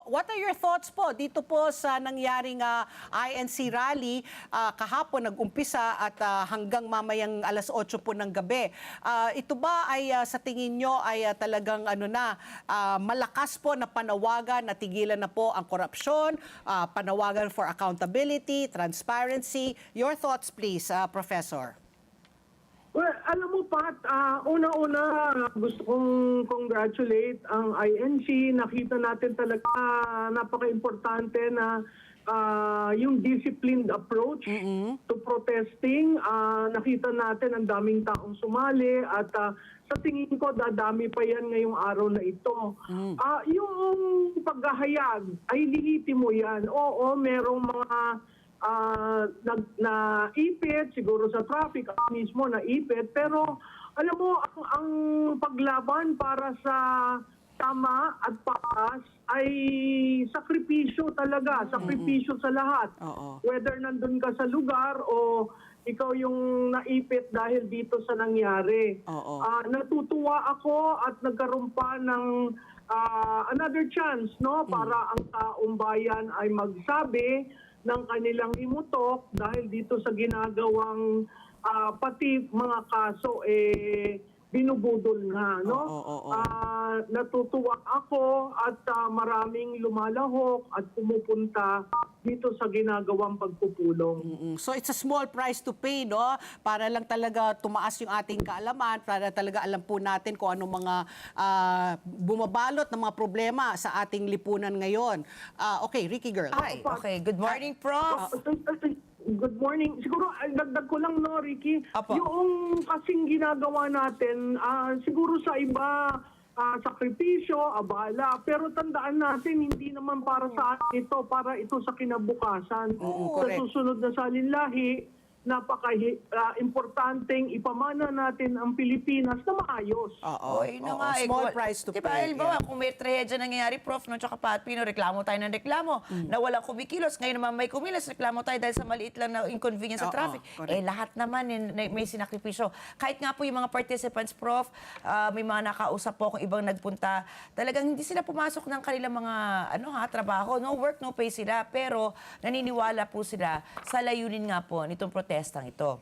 What are your thoughts po dito po sa nangyaring INC rally kahapon nag-umpisa at hanggang mamayang alas 8 po ng gabi? Ito ba ay sa tingin nyo ay talagang malakas po na panawagan na tigilan na po ang korupsyon, panawagan for accountability, transparency? Your thoughts please, Professor. Well, alam mo Pat, una-una gusto kong congratulate ang INC. Nakita natin talaga napaka-importante na yung disciplined approach to protesting. Nakita natin ang daming taong sumali at sa tingin ko dadami pa yan ngayong araw na ito. Yung paghahayag ay lihitimo yan. Oo, merong mga naipit siguro sa traffic mismo naipit, pero alam mo ang paglaban para sa tama at patas ay sakripisyo talaga, sakripisyo sa lahat. Whether nandun ka sa lugar o ikaw yung naipit dahil dito sa nangyari. Natutuwa ako at nagkaroon pa ng another chance, no, para ang taong bayan ay magsabi ng kanilang imutok dahil dito sa ginagawang pati mga kaso binubudol nga, no? Natutuwa ako at maraming lumalahok at pumupunta dito sa ginagawang pagpupulong. So it's a small price to pay, no? Para lang talaga tumaas yung ating kaalaman, para talaga alam po natin kung anong mga bumabalot ng mga problema sa ating lipunan ngayon. Okay, Ricky Girl. Hi. Okay, good morning, Prof. Good morning. Siguro, dagdag ko lang, no, Ricky. Yung kasing ginagawa natin, siguro sa iba, sakripisyo, abala. Pero tandaan natin, hindi naman para sa atin ito, para ito sa kinabukasan. Sa susunod na salinlahi, napaka-importanteng ipamana natin ang Pilipinas na maayos. Small price to pay. Halimbawa, kung may trahedya nangyayari, Prof, no, tsaka Pat Pino, reklamo tayo ng reklamo, na walang kumikilos. Ngayon naman may kumilos, reklamo tayo dahil sa maliit lang na inconvenience sa traffic. Lahat naman may sinakripisyo. Kahit nga po yung mga participants, Prof, may mga nakausap po kung ibang nagpunta, talagang hindi sila pumasok ng kanilang mga trabaho. No work, no pay sila. Pero naniniwala po sila sa layunin nga po nitong protestang ito.